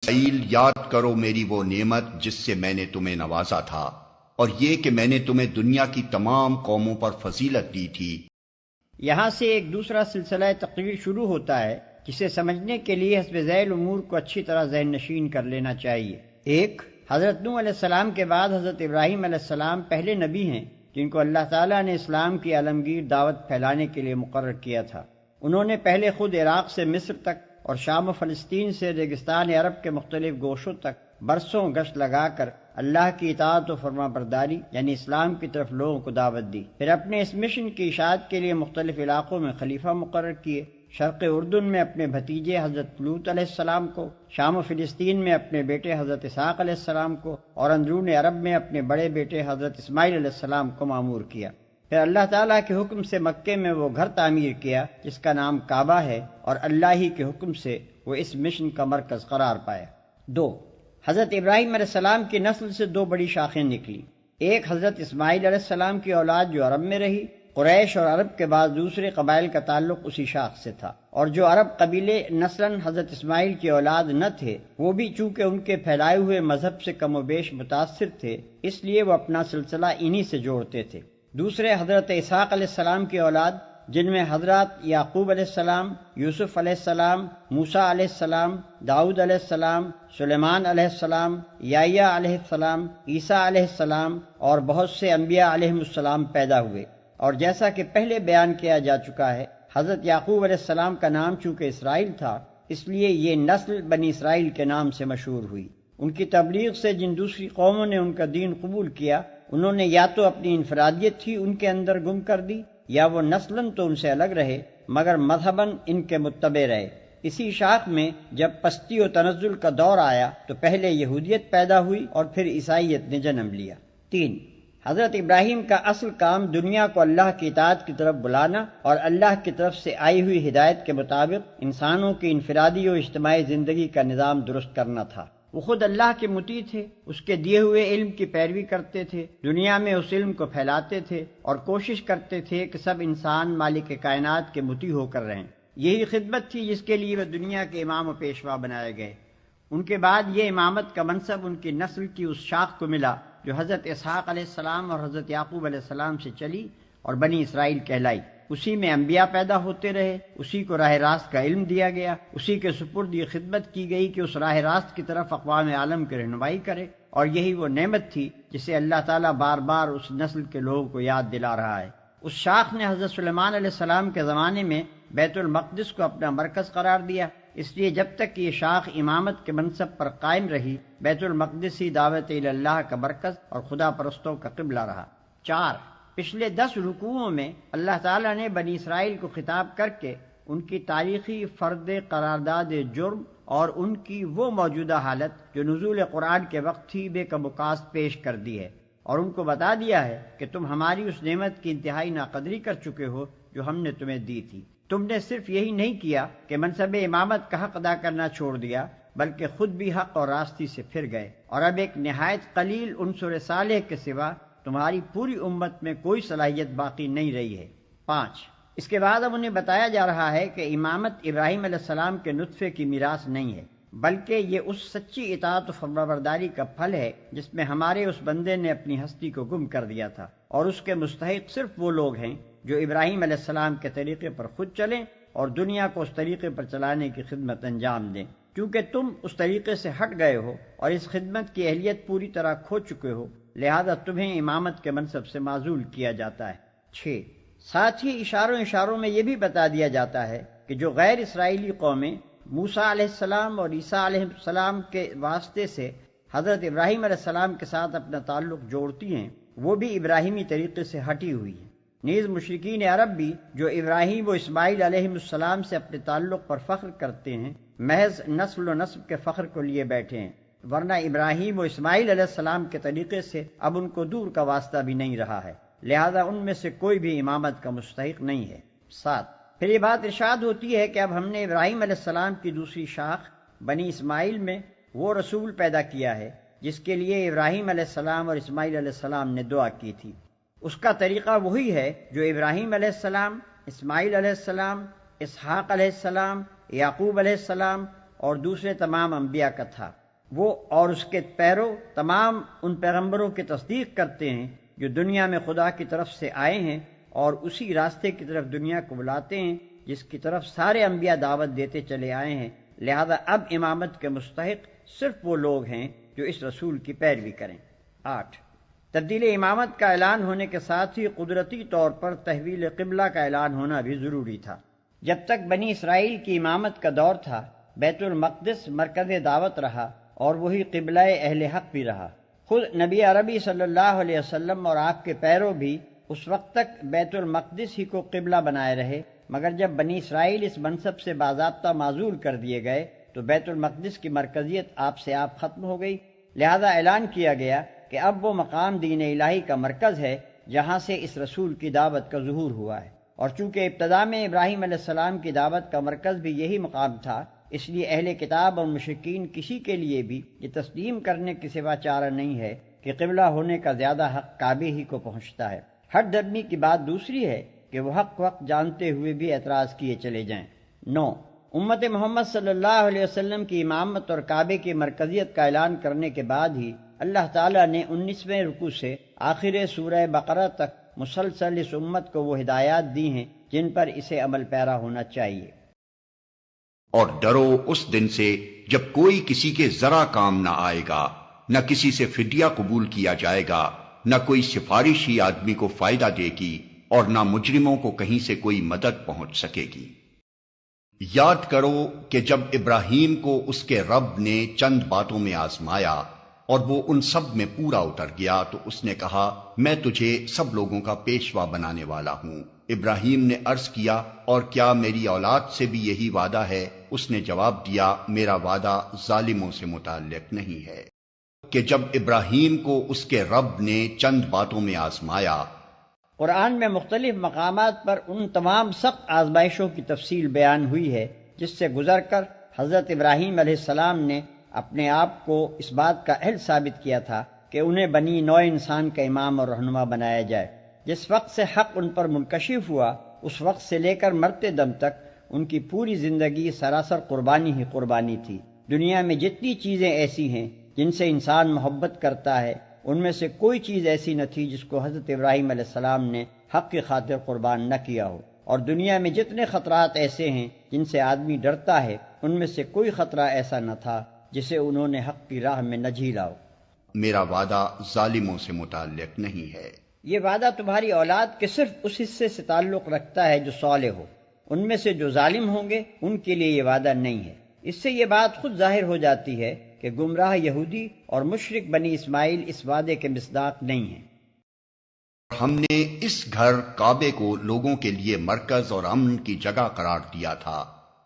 اسرائیل یاد کرو میری وہ نعمت جس سے میں نے تمہیں نوازا تھا، اور یہ کہ میں نے تمہیں دنیا کی تمام قوموں پر فضیلت دی تھی۔ یہاں سے ایک دوسرا سلسلہ تقریر شروع ہوتا ہے جسے سمجھنے کے لیے حسب ذیل امور کو اچھی طرح ذہن نشین کر لینا چاہیے۔ ایک، حضرت نوح علیہ السلام کے بعد حضرت ابراہیم علیہ السلام پہلے نبی ہیں جن کو اللہ تعالیٰ نے اسلام کی عالمگیر دعوت پھیلانے کے لیے مقرر کیا تھا۔ انہوں نے پہلے خود عراق سے مصر تک اور شام و فلسطین سے ریگستان عرب کے مختلف گوشوں تک برسوں گشت لگا کر اللہ کی اطاعت و فرما برداری یعنی اسلام کی طرف لوگوں کو دعوت دی۔ پھر اپنے اس مشن کی اشاعت کے لیے مختلف علاقوں میں خلیفہ مقرر کیے۔ شرق اردن میں اپنے بھتیجے حضرت لوط علیہ السلام کو، شام و فلسطین میں اپنے بیٹے حضرت اسحاق علیہ السلام کو، اور اندرون عرب میں اپنے بڑے بیٹے حضرت اسماعیل علیہ السلام کو مامور کیا۔ پھر اللہ تعالیٰ کے حکم سے مکے میں وہ گھر تعمیر کیا جس کا نام کعبہ ہے، اور اللہ ہی کے حکم سے وہ اس مشن کا مرکز قرار پایا۔ دو، حضرت ابراہیم علیہ السلام کی نسل سے دو بڑی شاخیں نکلی۔ ایک حضرت اسماعیل علیہ السلام کی اولاد جو عرب میں رہی۔ قریش اور عرب کے بعد دوسرے قبائل کا تعلق اسی شاخ سے تھا، اور جو عرب قبیلے نسلاً حضرت اسماعیل کی اولاد نہ تھے وہ بھی چونکہ ان کے پھیلائے ہوئے مذہب سے کم و بیش متاثر تھے اس لیے وہ اپنا سلسلہ انہی سے جوڑتے تھے۔ دوسرے حضرت اسحاق علیہ السلام کی اولاد جن میں حضرات یعقوب علیہ السلام، یوسف علیہ السلام، موسیٰ علیہ السلام، داؤد علیہ السلام، سلیمان علیہ السلام، یحییٰ علیہ السلام، عیسیٰ علیہ السلام اور بہت سے انبیاء علیہم السلام پیدا ہوئے۔ اور جیسا کہ پہلے بیان کیا جا چکا ہے حضرت یعقوب علیہ السلام کا نام چونکہ اسرائیل تھا اس لیے یہ نسل بنی اسرائیل کے نام سے مشہور ہوئی۔ ان کی تبلیغ سے جن دوسری قوموں نے ان کا دین قبول کیا انہوں نے یا تو اپنی انفرادیت ہی ان کے اندر گم کر دی یا وہ نسلاً تو ان سے الگ رہے مگر مذہباً ان کے متبع رہے۔ اسی شاخ میں جب پستی و تنزل کا دور آیا تو پہلے یہودیت پیدا ہوئی اور پھر عیسائیت نے جنم لیا۔ تین، حضرت ابراہیم کا اصل کام دنیا کو اللہ کی اطاعت کی طرف بلانا اور اللہ کی طرف سے آئی ہوئی ہدایت کے مطابق انسانوں کی انفرادی و اجتماعی زندگی کا نظام درست کرنا تھا۔ وہ خود اللہ کے مطیع تھے، اس کے دیے ہوئے علم کی پیروی کرتے تھے، دنیا میں اس علم کو پھیلاتے تھے اور کوشش کرتے تھے کہ سب انسان مالک کائنات کے مطیع ہو کر رہیں۔ یہی خدمت تھی جس کے لیے وہ دنیا کے امام و پیشوا بنائے گئے۔ ان کے بعد یہ امامت کا منصب ان کی نسل کی اس شاخ کو ملا جو حضرت اسحاق علیہ السلام اور حضرت یعقوب علیہ السلام سے چلی اور بنی اسرائیل کہلائی۔ اسی میں انبیاء پیدا ہوتے رہے، اسی کو راہ راست کا علم دیا گیا، اسی کے سپرد یہ خدمت کی گئی کہ اس راہ راست کی طرف اقوام عالم کی رہنمائی کرے، اور یہی وہ نعمت تھی جسے اللہ تعالیٰ بار بار اس نسل کے لوگوں کو یاد دلا رہا ہے۔ اس شاخ نے حضرت سلیمان علیہ السلام کے زمانے میں بیت المقدس کو اپنا مرکز قرار دیا، اس لیے جب تک یہ شاخ امامت کے منصب پر قائم رہی بیت المقدس ہی دعوت اللہ کا مرکز اور خدا پرستوں کا قبلہ رہا۔ چار، پچھلے 10 رکوعوں میں اللہ تعالیٰ نے بنی اسرائیل کو خطاب کر کے ان کی تاریخی فرد قرارداد جرم اور ان کی وہ موجودہ حالت جو نزول قرآن کے وقت ہی بے کموکاست پیش کر دی ہے، اور ان کو بتا دیا ہے کہ تم ہماری اس نعمت کی انتہائی ناقدری کر چکے ہو جو ہم نے تمہیں دی تھی۔ تم نے صرف یہی نہیں کیا کہ منصب امامت کا حق ادا کرنا چھوڑ دیا بلکہ خود بھی حق اور راستی سے پھر گئے، اور اب ایک نہایت قلیل عنصر صالح کے سوا تمہاری پوری امت میں کوئی صلاحیت باقی نہیں رہی ہے۔ 5، اس کے بعد اب انہیں بتایا جا رہا ہے کہ امامت ابراہیم علیہ السلام کے نطفے کی میراث نہیں ہے بلکہ یہ اس سچی اطاعت و فرمانبرداری کا پھل ہے جس میں ہمارے اس بندے نے اپنی ہستی کو گم کر دیا تھا، اور اس کے مستحق صرف وہ لوگ ہیں جو ابراہیم علیہ السلام کے طریقے پر خود چلیں اور دنیا کو اس طریقے پر چلانے کی خدمت انجام دیں۔ کیونکہ تم اس طریقے سے ہٹ گئے ہو اور اس خدمت کی اہلیت پوری طرح کھو چکے ہو لہذا تمہیں امامت کے منصب سے معزول کیا جاتا ہے۔ 6، ساتھ ہی اشاروں میں یہ بھی بتا دیا جاتا ہے کہ جو غیر اسرائیلی قومیں موسیٰ علیہ السلام اور عیسیٰ علیہ السلام کے واسطے سے حضرت ابراہیم علیہ السلام کے ساتھ اپنا تعلق جوڑتی ہیں وہ بھی ابراہیمی طریقے سے ہٹی ہوئی ہیں۔ نیز مشرکین عرب بھی جو ابراہیم و اسماعیل علیہ السلام سے اپنے تعلق پر فخر کرتے ہیں محض نسل و نسب کے فخر کو لیے بیٹھے ہیں، ورنہ ابراہیم و اسماعیل علیہ السلام کے طریقے سے اب ان کو دور کا واسطہ بھی نہیں رہا ہے، لہذا ان میں سے کوئی بھی امامت کا مستحق نہیں ہے۔ 7، پھر یہ بات ارشاد ہوتی ہے کہ اب ہم نے ابراہیم علیہ السلام کی دوسری شاخ بنی اسماعیل میں وہ رسول پیدا کیا ہے جس کے لیے ابراہیم علیہ السلام اور اسماعیل علیہ السلام نے دعا کی تھی۔ اس کا طریقہ وہی ہے جو ابراہیم علیہ السلام، اسماعیل علیہ السلام، اسحاق علیہ السلام، یعقوب علیہ السلام اور دوسرے تمام انبیاء کا تھا۔ وہ اور اس کے پیرو تمام ان پیغمبروں کی تصدیق کرتے ہیں جو دنیا میں خدا کی طرف سے آئے ہیں، اور اسی راستے کی طرف دنیا کو بلاتے ہیں جس کی طرف سارے انبیاء دعوت دیتے چلے آئے ہیں۔ لہذا اب امامت کے مستحق صرف وہ لوگ ہیں جو اس رسول کی پیروی کریں۔ 8، تبدیل امامت کا اعلان ہونے کے ساتھ ہی قدرتی طور پر تحویل قبلہ کا اعلان ہونا بھی ضروری تھا۔ جب تک بنی اسرائیل کی امامت کا دور تھا، بیت المقدس مرکز دعوت رہا اور وہی قبلہ اہل حق بھی رہا۔ خود نبی عربی صلی اللہ علیہ وسلم اور آپ کے پیرو بھی اس وقت تک بیت المقدس ہی کو قبلہ بنائے رہے، مگر جب بنی اسرائیل اس منصب سے باضابطہ معزول کر دیے گئے تو بیت المقدس کی مرکزیت آپ سے آپ ختم ہو گئی۔ لہذا اعلان کیا گیا کہ اب وہ مقام دین الہی کا مرکز ہے جہاں سے اس رسول کی دعوت کا ظہور ہوا ہے، اور چونکہ ابتدا میں ابراہیم علیہ السلام کی دعوت کا مرکز بھی یہی مقام تھا، اس لیے اہل کتاب اور مشرکین کسی کے لیے بھی یہ تسلیم کرنے کے سوا چارہ نہیں ہے کہ قبلہ ہونے کا زیادہ حق کعبے ہی کو پہنچتا ہے۔ ہر دھرمی کی بات دوسری ہے کہ وہ حق وقت جانتے ہوئے بھی اعتراض کیے چلے جائیں۔ 9، امت محمد صلی اللہ علیہ وسلم کی امامت اور کعبے کی مرکزیت کا اعلان کرنے کے بعد ہی اللہ تعالیٰ نے 19ویں رکوع سے آخر سورہ بقرہ تک مسلسل اس امت کو وہ ہدایات دی ہیں جن پر اسے عمل پیرا ہونا چاہیے۔ اور ڈرو اس دن سے جب کوئی کسی کے ذرا کام نہ آئے گا، نہ کسی سے فدیہ قبول کیا جائے گا، نہ کوئی سفارش ہی آدمی کو فائدہ دے گی، اور نہ مجرموں کو کہیں سے کوئی مدد پہنچ سکے گی۔ یاد کرو کہ جب ابراہیم کو اس کے رب نے چند باتوں میں آزمایا اور وہ ان سب میں پورا اتر گیا تو اس نے کہا، میں تجھے سب لوگوں کا پیشوا بنانے والا ہوں۔ ابراہیم نے عرض کیا، اور کیا میری اولاد سے بھی یہی وعدہ ہے؟ اس نے جواب دیا، میرا وعدہ ظالموں سے متعلق نہیں ہے۔ کہ جب ابراہیم کو اس کے رب نے چند باتوں میں آزمایا۔ قرآن میں مختلف مقامات پر ان تمام سخت آزمائشوں کی تفصیل بیان ہوئی ہے جس سے گزر کر حضرت ابراہیم علیہ السلام نے اپنے آپ کو اس بات کا اہل ثابت کیا تھا کہ انہیں بنی نوع انسان کا امام اور رہنما بنایا جائے۔ جس وقت سے حق ان پر منکشف ہوا، اس وقت سے لے کر مرتے دم تک ان کی پوری زندگی سراسر قربانی ہی قربانی تھی۔ دنیا میں جتنی چیزیں ایسی ہیں جن سے انسان محبت کرتا ہے، ان میں سے کوئی چیز ایسی نہ تھی جس کو حضرت ابراہیم علیہ السلام نے حق کی خاطر قربان نہ کیا ہو، اور دنیا میں جتنے خطرات ایسے ہیں جن سے آدمی ڈرتا ہے، ان میں سے کوئی خطرہ ایسا نہ تھا جسے انہوں نے حق کی راہ میں نہ جھیلا ہو۔ میرا وعدہ ظالموں سے متعلق نہیں ہے۔ یہ وعدہ تمہاری اولاد کے صرف اس حصے سے تعلق رکھتا ہے جو صالح ہو، ان میں سے جو ظالم ہوں گے ان کے لیے یہ وعدہ نہیں ہے۔ اس سے یہ بات خود ظاہر ہو جاتی ہے کہ گمراہ یہودی اور مشرک بنی اسماعیل اس وعدے کے مصداق نہیں ہیں۔ ہم نے اس گھر کعبے کو لوگوں کے لیے مرکز اور امن کی جگہ قرار دیا تھا،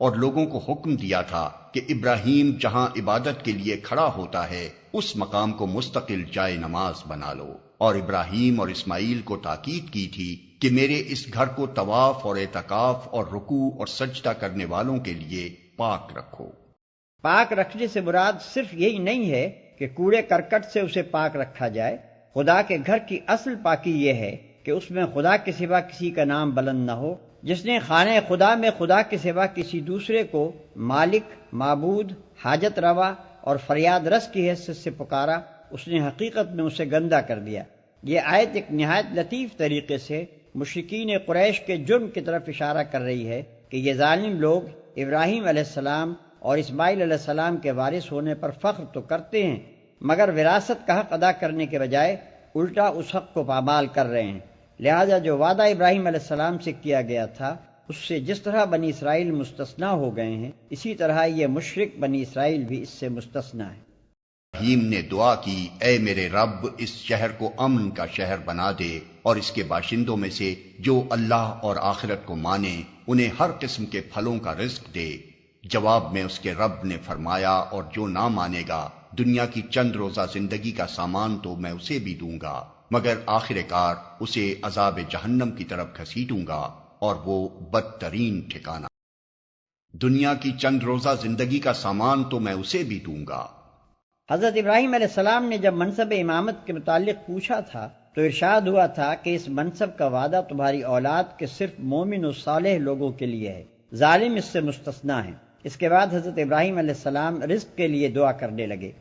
اور لوگوں کو حکم دیا تھا کہ ابراہیم جہاں عبادت کے لیے کھڑا ہوتا ہے اس مقام کو مستقل جائے نماز بنا لو، اور ابراہیم اور اسماعیل کو تاکید کی تھی کہ میرے اس گھر کو طواف اور اعتکاف اور رکوع اور سجدہ کرنے والوں کے لیے پاک رکھو۔ پاک رکھنے سے مراد صرف یہی نہیں ہے کہ کوڑے کرکٹ سے اسے پاک رکھا جائے۔ خدا کے گھر کی اصل پاکی یہ ہے کہ اس میں خدا کے سوا کسی کا نام بلند نہ ہو۔ جس نے خانہ خدا میں خدا کے سوا کسی دوسرے کو مالک، معبود، حاجت روا اور فریاد رس کی حیثیت سے پکارا، اس نے حقیقت میں اسے گندہ کر دیا۔ یہ آیت ایک نہایت لطیف طریقے سے مشرکین قریش کے جرم کی طرف اشارہ کر رہی ہے کہ یہ ظالم لوگ ابراہیم علیہ السلام اور اسماعیل علیہ السلام کے وارث ہونے پر فخر تو کرتے ہیں، مگر وراثت کا حق ادا کرنے کے بجائے الٹا اس حق کو پامال کر رہے ہیں۔ لہذا جو وعدہ ابراہیم علیہ السلام سے کیا گیا تھا اس سے جس طرح بنی اسرائیل مستثنا ہو گئے ہیں، اسی طرح یہ مشرک بنی اسرائیل بھی اس سے مستثنا ہے۔ ابراہیم نے دعا کی، اے میرے رب، اس شہر کو امن کا شہر بنا دے، اور اس کے باشندوں میں سے جو اللہ اور آخرت کو مانے انہیں ہر قسم کے پھلوں کا رزق دے۔ جواب میں اس کے رب نے فرمایا، اور جو نہ مانے گا دنیا کی چند روزہ زندگی کا سامان تو میں اسے بھی دوں گا، مگر آخر کار اسے عذاب جہنم کی طرف گھسیٹوں گا، اور وہ بدترین ٹھکانہ۔ دنیا کی چند روزہ زندگی کا سامان تو میں اسے بھی دوں گا۔ حضرت ابراہیم علیہ السلام نے جب منصب امامت کے متعلق پوچھا تھا تو ارشاد ہوا تھا کہ اس منصب کا وعدہ تمہاری اولاد کے صرف مومن و صالح لوگوں کے لیے ہے، ظالم اس سے مستثنا ہے۔ اس کے بعد حضرت ابراہیم علیہ السلام رزق کے لیے دعا کرنے لگے،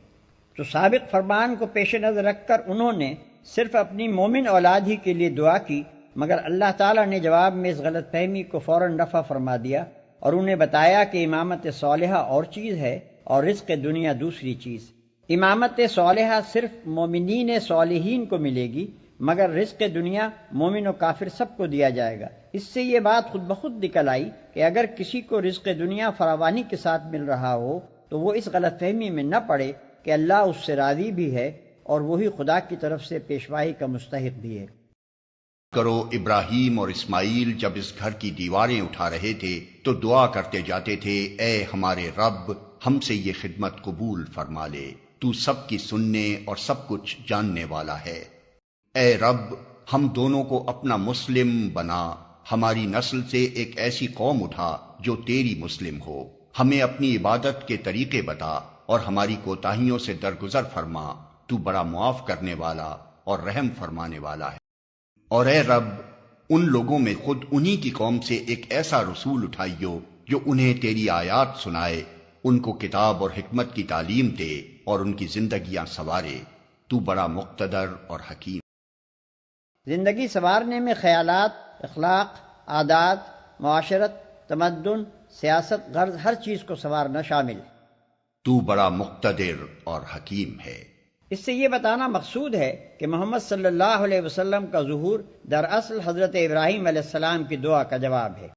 تو سابق فرمان کو پیش نظر رکھ کر انہوں نے صرف اپنی مومن اولاد ہی کے لیے دعا کی، مگر اللہ تعالیٰ نے جواب میں اس غلط فہمی کو فوراً رفع فرما دیا اور انہیں بتایا کہ امامت صالحہ اور چیز ہے اور رزق دنیا دوسری چیز۔ امامت صالحہ صرف مومنین صالحین کو ملے گی، مگر رزق دنیا مومن و کافر سب کو دیا جائے گا۔ اس سے یہ بات خود بخود نکل آئی کہ اگر کسی کو رزق دنیا فراوانی کے ساتھ مل رہا ہو تو وہ اس غلط فہمی میں نہ پڑے کہ اللہ اس سے راضی بھی ہے اور وہی خدا کی طرف سے پیشوائی کا مستحق بھی ہے۔ کرو ابراہیم اور اسماعیل جب اس گھر کی دیواریں اٹھا رہے تھے تو دعا کرتے جاتے تھے، اے ہمارے رب ہم سے یہ خدمت قبول فرما لے، تو سب کی سننے اور سب کچھ جاننے والا ہے۔ اے رب ہم دونوں کو اپنا مسلم بنا، ہماری نسل سے ایک ایسی قوم اٹھا جو تیری مسلم ہو، ہمیں اپنی عبادت کے طریقے بتا اور ہماری کوتاہیوں سے درگزر فرما، تو بڑا معاف کرنے والا اور رحم فرمانے والا ہے۔ اور اے رب ان لوگوں میں خود انہی کی قوم سے ایک ایسا رسول اٹھائیو جو انہیں تیری آیات سنائے، ان کو کتاب اور حکمت کی تعلیم دے اور ان کی زندگیاں سنوارے، تو بڑا مقتدر اور حکیم۔ زندگی سنوارنے میں خیالات، اخلاق، عادات، معاشرت، تمدن، سیاست، غرض ہر چیز کو سنوارنا شامل۔ تو بڑا مقتدر اور حکیم ہے۔ اس سے یہ بتانا مقصود ہے کہ محمد صلی اللہ علیہ وسلم کا ظہور دراصل حضرت ابراہیم علیہ السلام کی دعا کا جواب ہے۔